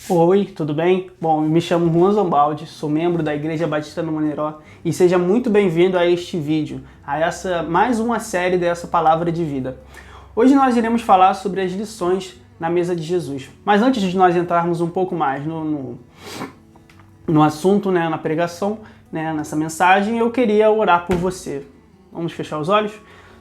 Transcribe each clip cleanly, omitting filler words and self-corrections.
Oi, tudo bem? Bom, eu me chamo Juan Zombaldi, sou membro da Igreja Batista no Moneró e seja muito bem-vindo a este vídeo, a essa mais uma série dessa Palavra de Vida. Hoje nós iremos falar sobre as lições na mesa de Jesus. Mas antes de nós entrarmos um pouco mais no assunto, na pregação, nessa mensagem, eu queria orar por você. Vamos fechar os olhos?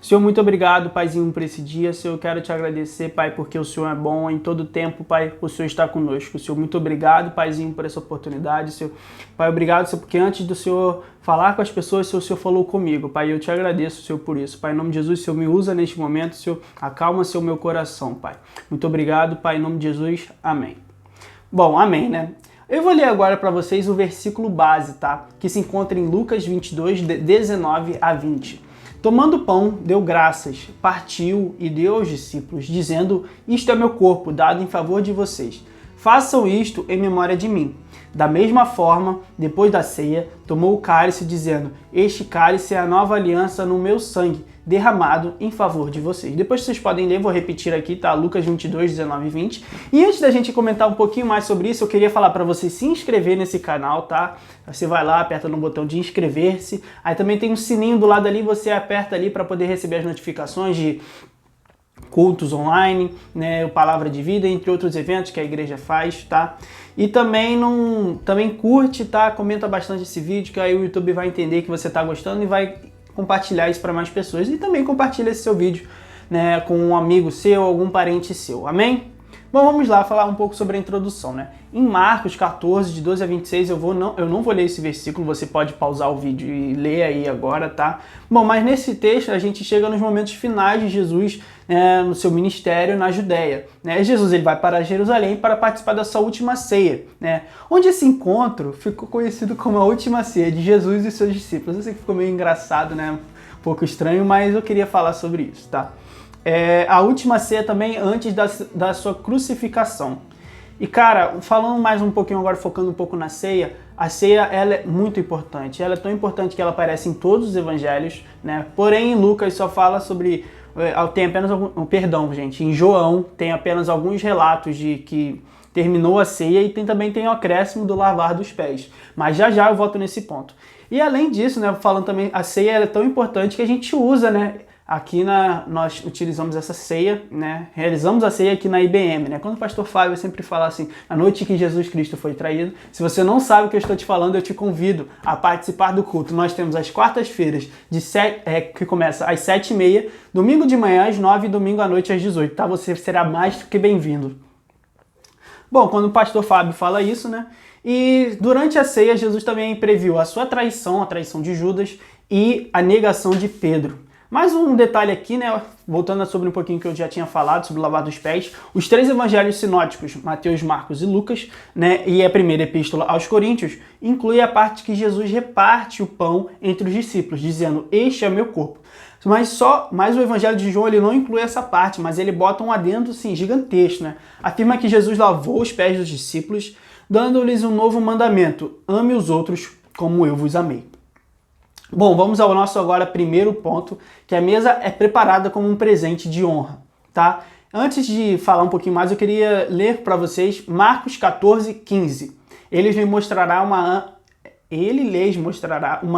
Senhor, muito obrigado, Paizinho, por esse dia. Senhor, eu quero te agradecer, Pai, porque o Senhor é bom em todo tempo, Pai, o Senhor está conosco. Senhor, muito obrigado, Paizinho, por essa oportunidade. Senhor, Pai, obrigado, Senhor, porque antes do Senhor falar com as pessoas, o Senhor falou comigo. Pai, eu te agradeço, Senhor, por isso. Pai, em nome de Jesus, Senhor, me usa neste momento, Senhor, acalma, Senhor, meu coração, Pai. Muito obrigado, Pai, em nome de Jesus. Amém. Bom, amém, né? Eu vou ler agora para vocês o versículo base, tá? Que se encontra em Lucas 22, 19 a 20. Tomando o pão, deu graças, partiu e deu aos discípulos, dizendo: Isto é meu corpo, dado em favor de vocês. Façam isto em memória de mim. Da mesma forma, depois da ceia, tomou o cálice, dizendo: Este cálice é a nova aliança no meu sangue, derramado em favor de vocês. Depois vocês podem ler, vou repetir aqui, tá? Lucas 22, 19 e 20. E antes da gente comentar um pouquinho mais sobre isso, eu queria falar para você se inscrever nesse canal, tá? Você vai lá, aperta no botão de inscrever-se. Aí também tem um sininho do lado ali, você aperta ali para poder receber as notificações de cultos online, né, o Palavra de Vida, entre outros eventos que a igreja faz, tá? E também curte, tá? Comenta bastante esse vídeo, que aí o YouTube vai entender que você tá gostando e vai compartilhar isso para mais pessoas. E também compartilha esse seu vídeo, né, com um amigo seu, algum parente seu. Amém? Bom, vamos lá falar um pouco sobre a introdução, né? Em Marcos 14, de 12 a 26, eu não vou ler esse versículo, você pode pausar o vídeo e ler aí agora, tá? Bom, mas nesse texto a gente chega nos momentos finais de Jesus, no seu ministério na Judéia, né? Jesus ele vai para Jerusalém para participar da sua última ceia, né? Onde esse encontro ficou conhecido como a última ceia de Jesus e seus discípulos. Eu sei que ficou meio engraçado, né? Um pouco estranho, mas eu queria falar sobre isso, tá? A última ceia também antes da sua crucificação. E cara, falando mais um pouquinho agora, focando um pouco na ceia, a ceia ela é muito importante. Ela é tão importante que ela aparece em todos os evangelhos, né? Porém, em Lucas só fala sobre... Tem apenas em João tem apenas alguns relatos de que terminou a ceia e também tem o acréscimo do lavar dos pés. Mas já eu volto nesse ponto. E além disso, né, falando também, a ceia ela é tão importante que a gente usa, né? Aqui nós utilizamos essa ceia, né? Realizamos a ceia aqui na IBM, né? Quando o pastor Fábio sempre fala assim, a noite que Jesus Cristo foi traído, se você não sabe o que eu estou te falando, eu te convido a participar do culto. Nós temos as quartas-feiras, que começa às 7h30, domingo de manhã às 9h e domingo à noite às 18h, tá? Você será mais do que bem-vindo. Bom, quando o pastor Fábio fala isso, né? E durante a ceia, Jesus também previu a sua traição, a traição de Judas e a negação de Pedro. Mais um detalhe aqui, né, voltando sobre um pouquinho que eu já tinha falado sobre o lavar dos pés, os três evangelhos sinóticos, Mateus, Marcos e Lucas, né, e a primeira epístola aos Coríntios, inclui a parte que Jesus reparte o pão entre os discípulos, dizendo, este é meu corpo. Mas o evangelho de João ele não inclui essa parte, mas ele bota um adendo assim, gigantesco, né? Afirma que Jesus lavou os pés dos discípulos, dando-lhes um novo mandamento, ame os outros como eu vos amei. Bom, vamos ao nosso agora primeiro ponto, que a mesa é preparada como um presente de honra, tá? Antes de falar um pouquinho mais, eu queria ler para vocês Marcos 14, 15. Ele lhes mostrará uma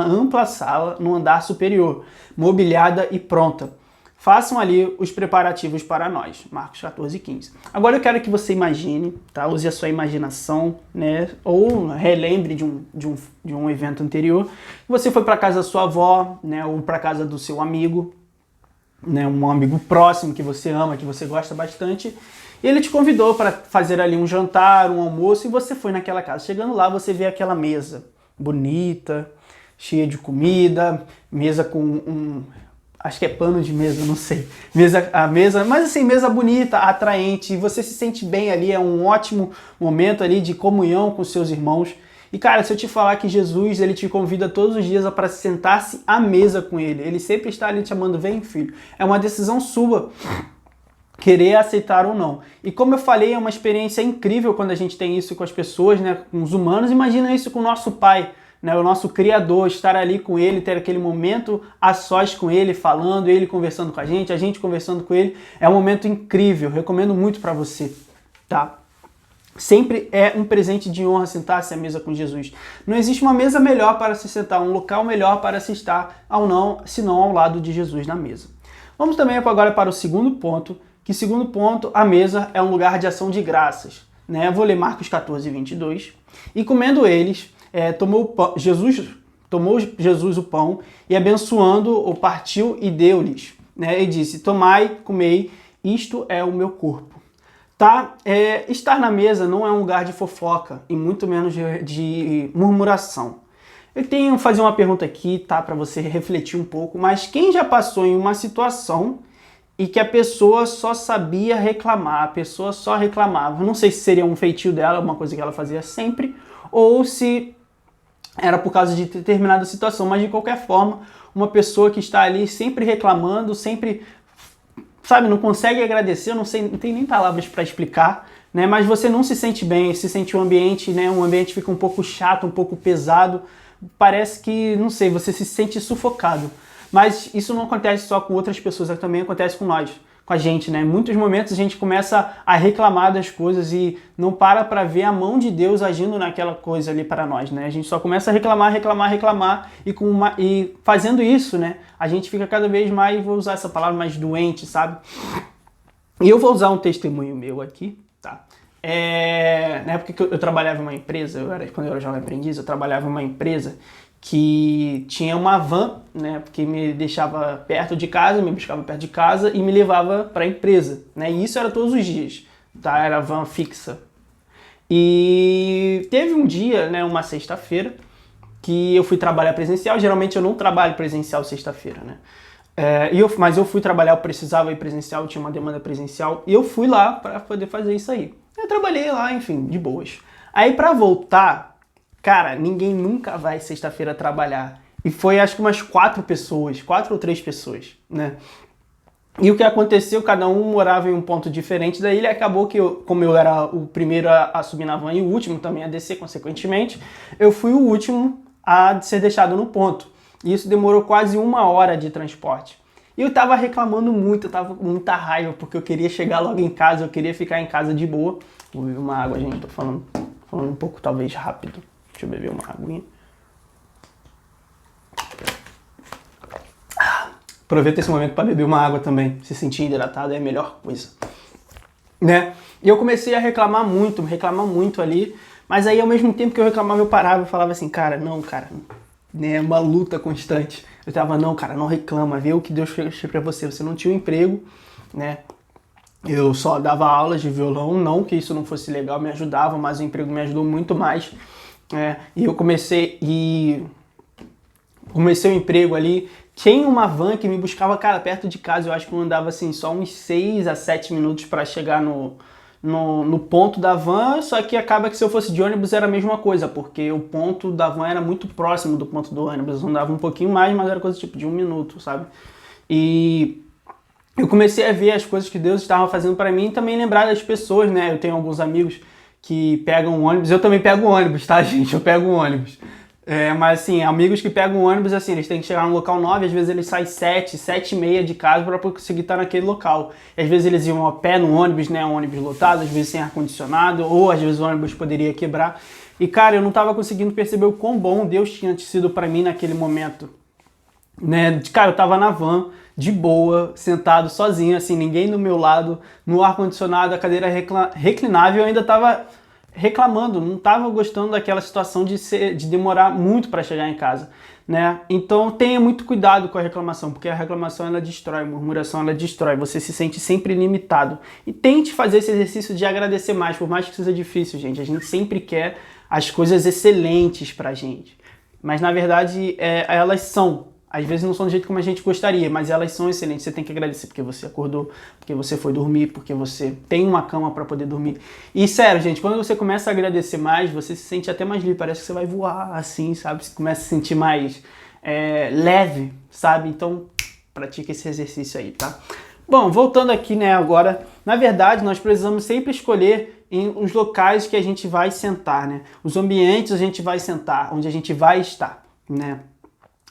ampla sala no andar superior, mobiliada e pronta. Façam ali os preparativos para nós. Marcos 14, 15. Agora eu quero que você imagine, tá? Use a sua imaginação, né? Ou relembre de um evento anterior. Você foi para casa da sua avó, né? Ou para casa do seu amigo, né? Um amigo próximo que você ama, que você gosta bastante. E ele te convidou para fazer ali um jantar, um almoço, e você foi naquela casa. Chegando lá, você vê aquela mesa bonita, cheia de comida, mesa com acho que é pano de mesa, não sei. Mas assim, mesa bonita, atraente, e você se sente bem ali, é um ótimo momento ali de comunhão com seus irmãos. E cara, se eu te falar que Jesus, ele te convida todos os dias para sentar-se à mesa com ele sempre está ali te chamando, vem filho. É uma decisão sua querer aceitar ou não. E como eu falei, é uma experiência incrível quando a gente tem isso com as pessoas, né, com os humanos. Imagina isso com o nosso Pai, né, o nosso Criador, estar ali com Ele, ter aquele momento a sós com Ele, falando, Ele conversando com a gente conversando com Ele. É um momento incrível, recomendo muito para você, tá? Sempre é um presente de honra sentar-se à mesa com Jesus. Não existe uma mesa melhor para se sentar, um local melhor para se estar, senão ao lado de Jesus na mesa. Vamos também agora para o segundo ponto, que segundo ponto, a mesa é um lugar de ação de graças. Né? Eu vou ler Marcos 14, 22. E comendo eles, tomou Jesus o pão e abençoando, o partiu e deu-lhes. Né? E disse, tomai, comei, isto é o meu corpo. Tá? Estar na mesa não é um lugar de fofoca e muito menos de murmuração. Eu tenho que fazer uma pergunta aqui, tá? Para você refletir um pouco, mas quem já passou em uma situação e que a pessoa só sabia reclamar, a pessoa só reclamava? Eu não sei se seria um feitio dela, uma coisa que ela fazia sempre, ou se era por causa de determinada situação, mas de qualquer forma, uma pessoa que está ali sempre reclamando, sempre, sabe, não consegue agradecer, não tem nem palavras para explicar, né? Mas você não se sente bem, se sente um ambiente, né? Um ambiente fica um pouco chato, um pouco pesado, parece que, não sei, você se sente sufocado. Mas isso não acontece só com outras pessoas, também acontece com nós, com a gente, né? Em muitos momentos a gente começa a reclamar das coisas e não para ver a mão de Deus agindo naquela coisa ali para nós, né? A gente só começa a reclamar e fazendo isso, né? A gente fica cada vez mais, vou usar essa palavra, mais doente, sabe? E eu vou usar um testemunho meu aqui, tá? Na época que eu trabalhava em uma empresa, quando eu era jovem aprendiz, eu trabalhava em uma empresa que tinha uma van, né, que me deixava perto de casa, me buscava perto de casa e me levava para a empresa, né, e isso era todos os dias, tá, era van fixa. E teve um dia, né, uma sexta-feira, que eu fui trabalhar presencial. Geralmente eu não trabalho presencial sexta-feira, né, mas eu fui trabalhar, eu precisava ir presencial, eu tinha uma demanda presencial, e eu fui lá para poder fazer isso aí. Eu trabalhei lá, enfim, de boas. Aí para voltar, cara, ninguém nunca vai sexta-feira trabalhar. E foi acho que umas 4 ou 3 pessoas, né? E o que aconteceu, cada um morava em um ponto diferente da ilha, acabou que como eu era o primeiro a subir na van e o último também a descer, consequentemente, eu fui o último a ser deixado no ponto. E isso demorou quase 1 hora de transporte. E eu tava reclamando muito, eu tava com muita raiva, porque eu queria chegar logo em casa, eu queria ficar em casa de boa. Vou beber uma água, gente, tô falando um pouco talvez rápido. Deixa eu beber uma aguinha. Aproveita esse momento para beber uma água também. Se sentir hidratado é a melhor coisa, né? E eu comecei a reclamar muito ali. Mas aí, ao mesmo tempo que eu reclamava, eu parava e falava assim, cara, né, é uma luta constante. Eu tava, não, cara, não reclama, vê o que Deus fez pra você. Você não tinha um emprego, né? Eu só dava aulas de violão, não que isso não fosse legal, me ajudava, mas o emprego me ajudou muito mais. E eu comecei o emprego ali. Tinha uma van que me buscava, cara, perto de casa. Eu acho que eu andava assim só uns 6 a 7 minutos para chegar no ponto da van, só que acaba que se eu fosse de ônibus era a mesma coisa, porque o ponto da van era muito próximo do ponto do ônibus. Eu andava um pouquinho mais, mas era coisa tipo de 1 minuto, sabe? E eu comecei a ver as coisas que Deus estava fazendo para mim e também lembrar das pessoas, né? Eu tenho alguns amigos que pegam ônibus. Eu também pego ônibus, tá, gente? Eu pego ônibus. Mas assim, amigos que pegam ônibus, assim, eles têm que chegar no local 9, às vezes eles saem 7h30 de casa para conseguir estar naquele local. E às vezes eles iam a pé no ônibus, né? Um ônibus lotado, às vezes sem ar-condicionado, ou às vezes o ônibus poderia quebrar. E cara, eu não estava conseguindo perceber o quão bom Deus tinha sido para mim naquele momento, né? Cara, eu tava na van, de boa, sentado sozinho, assim, ninguém do meu lado, no ar-condicionado, a cadeira reclinável, eu ainda tava reclamando, não estava gostando daquela situação de demorar muito para chegar em casa, né? Então tenha muito cuidado com a reclamação, porque a reclamação ela destrói, a murmuração ela destrói, você se sente sempre limitado. E tente fazer esse exercício de agradecer mais, por mais que seja difícil, gente. A gente sempre quer as coisas excelentes pra gente, mas na verdade elas são. Às vezes não são do jeito como a gente gostaria, mas elas são excelentes. Você tem que agradecer porque você acordou, porque você foi dormir, porque você tem uma cama para poder dormir. E sério, gente, quando você começa a agradecer mais, você se sente até mais livre. Parece que você vai voar assim, sabe? Você começa a se sentir mais leve, sabe? Então, pratique esse exercício aí, tá? Bom, voltando aqui, né, agora, na verdade, nós precisamos sempre escolher os locais que a gente vai sentar, né? Os ambientes a gente vai sentar, onde a gente vai estar, né?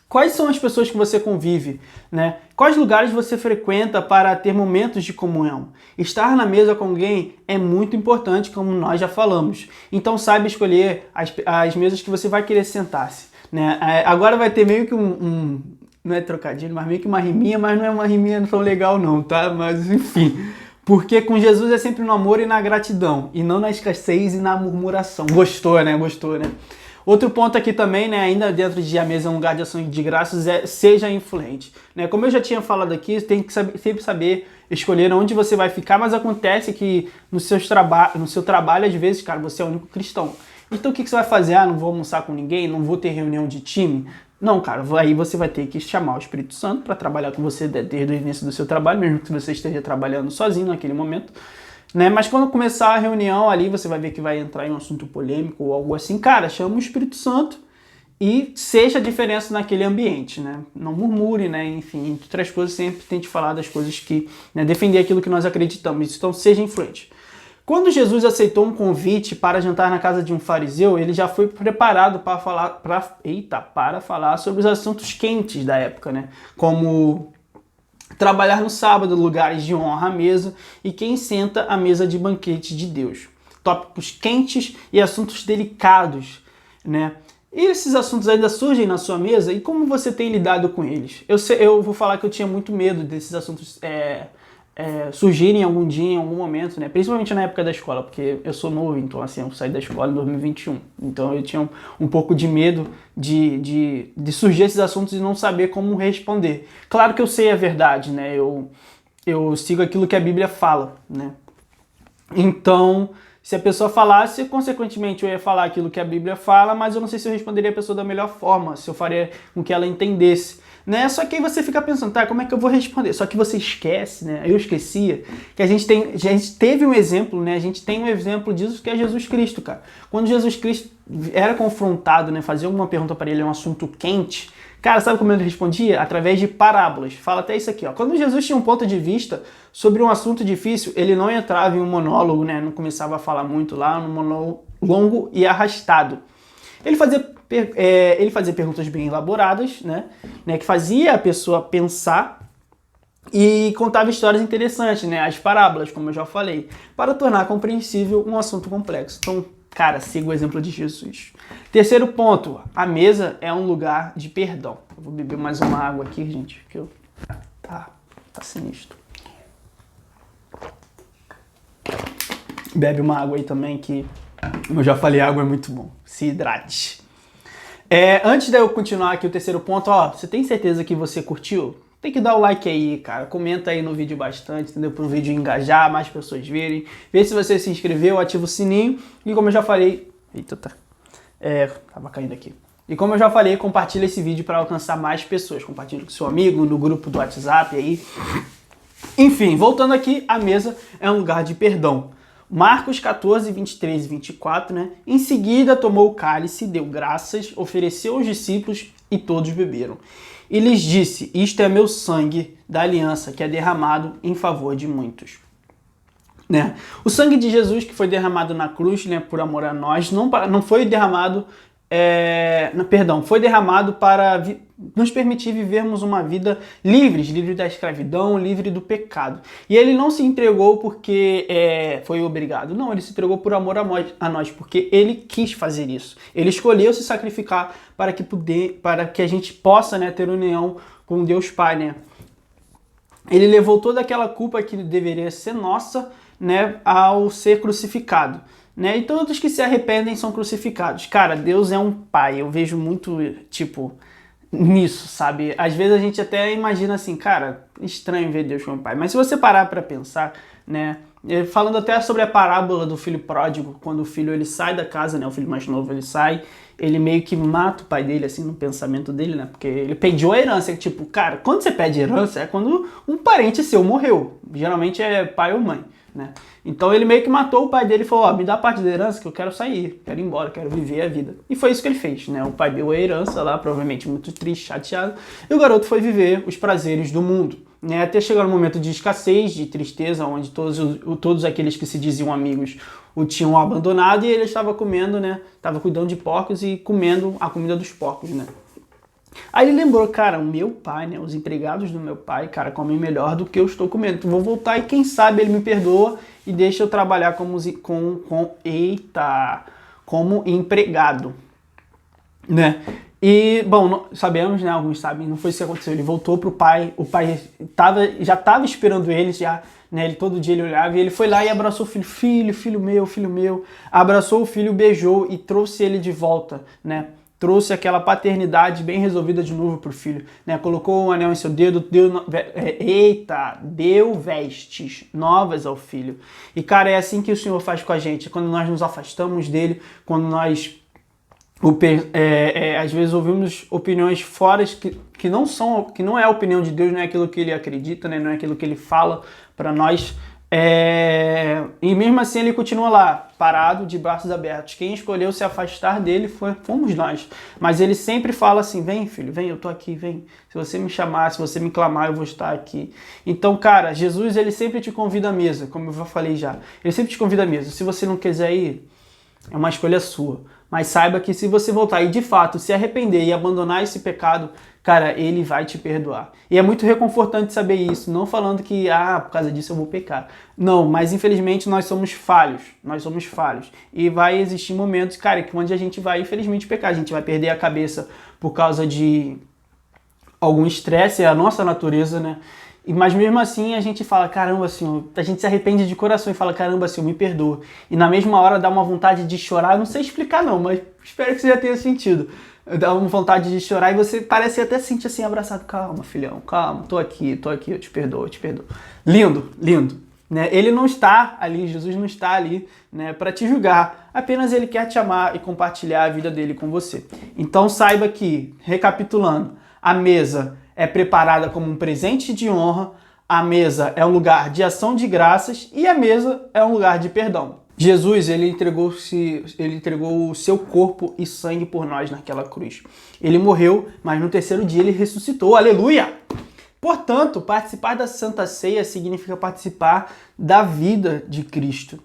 Quais são as pessoas que você convive, né? Quais lugares você frequenta para ter momentos de comunhão? Estar na mesa com alguém é muito importante, como nós já falamos. Então saiba escolher as mesas que você vai querer sentar-se, né? Agora vai ter meio que não é trocadilho, mas meio que uma riminha, mas não é uma riminha tão legal não, tá? Mas enfim, porque com Jesus é sempre no amor e na gratidão, e não na escassez e na murmuração. Gostou, né? Gostou, né? Outro ponto aqui também, né, ainda dentro de a mesa é um lugar de ação de graças, seja influente. Né? Como eu já tinha falado aqui, tem que sempre saber escolher onde você vai ficar, mas acontece que no seu trabalho, às vezes, cara, você é o único cristão. Então o que você vai fazer? Ah, não vou almoçar com ninguém, não vou ter reunião de time? Não, cara, aí você vai ter que chamar o Espírito Santo para trabalhar com você desde o início do seu trabalho, mesmo que você esteja trabalhando sozinho naquele momento. Né? Mas quando começar a reunião ali, você vai ver que vai entrar em um assunto polêmico ou algo assim. Cara, chama o Espírito Santo e seja a diferença naquele ambiente, né? Não murmure, né? Enfim, entre outras coisas, sempre tente falar das coisas que... Né? Defender aquilo que nós acreditamos. Então, seja influente. Quando Jesus aceitou um convite para jantar na casa de um fariseu, ele já foi preparado para falar sobre os assuntos quentes da época, né? Como... trabalhar no sábado, lugares de honra à mesa e quem senta à mesa de banquete de Deus. Tópicos quentes e assuntos delicados, né? E esses assuntos ainda surgem na sua mesa e como você tem lidado com eles? Eu vou falar que eu tinha muito medo desses assuntos surgirem algum dia, em algum momento, né? Principalmente na época da escola, porque eu sou novo, então assim, eu saí da escola em 2021. Então eu tinha um pouco de medo de surgir esses assuntos e não saber como responder. Claro que eu sei a verdade, né? Eu sigo aquilo que a Bíblia fala, né? Então, se a pessoa falasse, consequentemente eu ia falar aquilo que a Bíblia fala, mas eu não sei se eu responderia a pessoa da melhor forma, se eu faria com que ela entendesse. Né? Só que aí você fica pensando, tá, como é que eu vou responder? Só que você esquece, né? Eu esquecia que a gente teve um exemplo, né? A gente tem um exemplo disso que é Jesus Cristo, cara. Quando Jesus Cristo era confrontado, né? Fazia alguma pergunta para ele, um assunto quente, cara, sabe como ele respondia? Através de parábolas. Fala até isso aqui, ó. Quando Jesus tinha um ponto de vista sobre um assunto difícil, ele não entrava em um monólogo, né? Não começava a falar muito lá, num monólogo longo e arrastado. Ele fazia perguntas bem elaboradas, né, que fazia a pessoa pensar e contava histórias interessantes, né, as parábolas, como eu já falei, para tornar compreensível um assunto complexo. Então, cara, siga o exemplo de Jesus. Terceiro ponto, a mesa é um lugar de perdão. Eu vou beber mais uma água aqui, gente, porque tá sinistro. Bebe uma água aí também que, como eu já falei, água é muito bom. Se hidrate. Antes de eu continuar aqui o terceiro ponto, ó, você tem certeza que você curtiu? Tem que dar o like aí, cara. Comenta aí no vídeo bastante, entendeu? Para o vídeo engajar, mais pessoas verem. Vê se você se inscreveu, ativa o sininho. E como eu já falei... Eita, tava caindo aqui. E como eu já falei, compartilha esse vídeo para alcançar mais pessoas. Compartilha com seu amigo, no grupo do WhatsApp aí. Enfim, voltando aqui, a mesa é um lugar de perdão. Marcos 14, 23 e 24, né? Em seguida tomou o cálice, deu graças, ofereceu aos discípulos e todos beberam. E lhes disse, isto é meu sangue da aliança, que é derramado em favor de muitos. Né? O sangue de Jesus que foi derramado na cruz, né, por amor a nós, não foi derramado... foi derramado para nos permitir vivermos uma vida livre da escravidão, livre do pecado. E ele não se entregou porque foi obrigado. Não, ele se entregou por amor a nós, porque ele quis fazer isso. Ele escolheu se sacrificar para que a gente possa, né, ter união com Deus Pai. Né? Ele levou toda aquela culpa que deveria ser nossa, né, ao ser crucificado. Né? E todos que se arrependem são crucificados. Cara, Deus é um pai. Eu vejo muito, nisso, sabe? Às vezes a gente até imagina assim, cara, estranho ver Deus como pai. Mas se você parar para pensar, né? Falando até sobre a parábola do filho pródigo, quando o filho ele sai da casa, né? O filho mais novo ele sai, ele meio que mata o pai dele, assim, no pensamento dele, né? Porque ele pediu a herança. Tipo, cara, quando você pede herança é quando um parente seu morreu. Geralmente é pai ou mãe. Né? Então ele meio que matou o pai dele e falou, me dá parte da herança que eu quero sair, quero ir embora, quero viver a vida. E foi isso que ele fez, né? O pai deu a herança lá, provavelmente muito triste, chateado, e o garoto foi viver os prazeres do mundo. Né? Até chegar um momento de escassez, de tristeza, onde todos aqueles que se diziam amigos o tinham abandonado e ele estava comendo, né? Estava cuidando de porcos e comendo a comida dos porcos, né? Aí ele lembrou, cara, o meu pai, né, os empregados do meu pai, cara, comem melhor do que eu estou comendo. Então vou voltar e quem sabe ele me perdoa e deixa eu trabalhar como empregado, né? E, bom, sabemos, né, alguns sabem, não foi isso que aconteceu. Ele voltou pro pai, o pai já estava esperando ele, já, né, ele todo dia ele olhava e ele foi lá e abraçou o filho, filho meu, abraçou o filho, beijou e trouxe ele de volta, né? Trouxe aquela paternidade bem resolvida de novo pro filho, né? Colocou um anel em seu dedo, deu vestes novas ao filho. E, cara, é assim que o Senhor faz com a gente, quando nós nos afastamos dele, quando nós às vezes ouvimos opiniões fora que não é a opinião de Deus, não é aquilo que ele acredita, né? Não é aquilo que ele fala para nós. E mesmo assim ele continua lá, parado, de braços abertos. Quem escolheu se afastar dele fomos nós. Mas ele sempre fala assim, vem filho, vem, eu tô aqui, vem. Se você me chamar, se você me clamar, eu vou estar aqui. Então, cara, Jesus, ele sempre te convida à mesa, como eu já falei já. Ele sempre te convida à mesa. Se você não quiser ir, é uma escolha sua. Mas saiba que se você voltar e de fato se arrepender e abandonar esse pecado, cara, ele vai te perdoar. E é muito reconfortante saber isso, não falando que, por causa disso eu vou pecar. Não, mas infelizmente nós somos falhos, E vai existir momentos, cara, que onde a gente vai infelizmente pecar, a gente vai perder a cabeça por causa de algum estresse, é a nossa natureza, né? Mas mesmo assim a gente fala, caramba, Senhor, a gente se arrepende de coração e fala, caramba, Senhor, me perdoa. E na mesma hora dá uma vontade de chorar, eu não sei explicar não, mas espero que você já tenha sentido. Dá uma vontade de chorar e você parece até sentir assim, abraçado, calma, filhão, calma, tô aqui, eu te perdoo. Lindo, né? Ele não está ali, Jesus não está ali, né, para te julgar, apenas ele quer te amar e compartilhar a vida dele com você. Então saiba que, recapitulando, a mesa é preparada como um presente de honra, a mesa é um lugar de ação de graças e a mesa é um lugar de perdão. Jesus, ele entregou o seu corpo e sangue por nós naquela cruz. Ele morreu, mas no terceiro dia ele ressuscitou. Aleluia! Portanto, participar da Santa Ceia significa participar da vida de Cristo.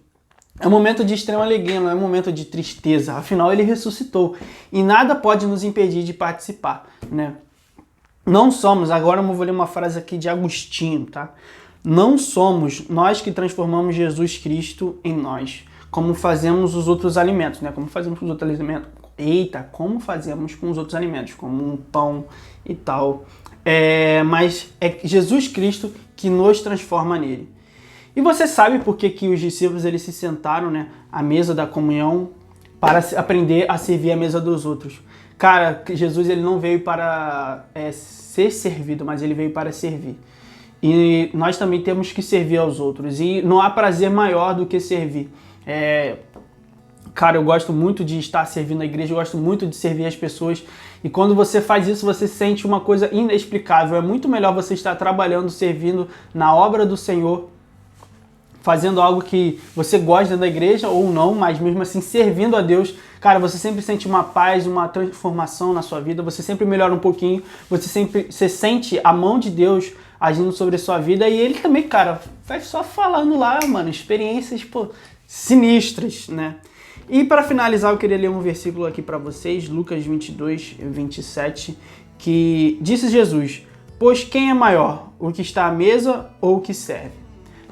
É um momento de extrema alegria, não é um momento de tristeza. Afinal, ele ressuscitou e nada pode nos impedir de participar, né? Não somos, agora eu vou ler uma frase aqui de Agostinho, tá? Não somos nós que transformamos Jesus Cristo em nós, como fazemos os outros alimentos, né? Como fazemos com os outros alimentos. Como fazemos com os outros alimentos, como um pão e tal. Mas é Jesus Cristo que nos transforma nele. E você sabe por que os discípulos eles se sentaram, né, à mesa da comunhão para aprender a servir a mesa dos outros? Cara, Jesus ele não veio para ser servido, mas ele veio para servir. E nós também temos que servir aos outros. E não há prazer maior do que servir. Cara, eu gosto muito de estar servindo a igreja, eu gosto muito de servir as pessoas. E quando você faz isso, você sente uma coisa inexplicável. É muito melhor você estar trabalhando, servindo na obra do Senhor, fazendo algo que você gosta dentro da igreja ou não, mas mesmo assim servindo a Deus. Cara, você sempre sente uma paz, uma transformação na sua vida, você sempre melhora um pouquinho, você sente a mão de Deus agindo sobre a sua vida e ele também, cara, vai só falando lá, mano, experiências, sinistras, né? E para finalizar, eu queria ler um versículo aqui para vocês, Lucas 22, 27, que disse Jesus, pois quem é maior, o que está à mesa ou o que serve?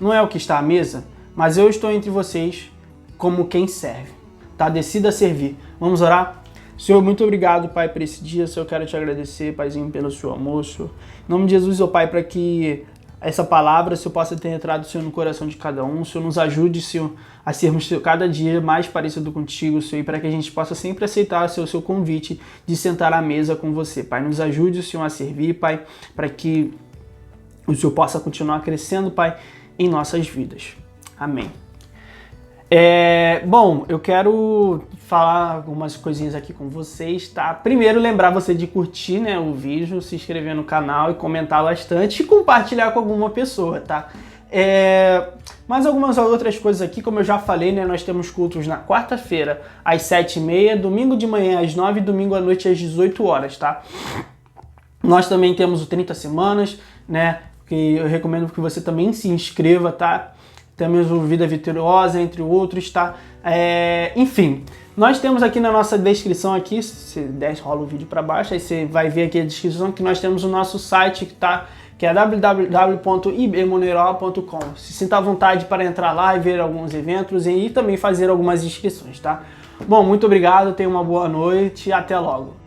Não é o que está à mesa, mas eu estou entre vocês como quem serve. Tá? Decida servir. Vamos orar? Senhor, muito obrigado, Pai, por esse dia. Senhor, eu quero te agradecer, Paizinho, pelo seu amor, Senhor. Em nome de Jesus, ó Pai, para que essa palavra, Senhor, possa ter entrado, Senhor, no coração de cada um. Senhor, nos ajude, Senhor, a sermos Senhor, cada dia mais parecido contigo, Senhor, e para que a gente possa sempre aceitar, Senhor, o seu convite de sentar à mesa com você, Pai. Nos ajude, Senhor, a servir, Pai, para que o Senhor possa continuar crescendo, Pai, em nossas vidas. Amém. Bom, eu quero falar algumas coisinhas aqui com vocês, tá? Primeiro, lembrar você de curtir, né, o vídeo, se inscrever no canal e comentar bastante e compartilhar com alguma pessoa, tá? Mas algumas outras coisas aqui, como eu já falei, né, nós temos cultos na quarta-feira às 7h30, domingo de manhã às 9h, domingo à noite às 18 horas, tá? Nós também temos o 30 Semanas, né, que eu recomendo que você também se inscreva, tá? temos o Vida Vitoriosa, entre outros, tá? Enfim, nós temos aqui na nossa descrição aqui, se desce, rola o vídeo para baixo, aí você vai ver aqui a descrição que nós temos o nosso site que é www.ibmoneiró.com. Se sinta à vontade para entrar lá e ver alguns eventos e também fazer algumas inscrições, tá? Bom, muito obrigado, tenha uma boa noite e até logo.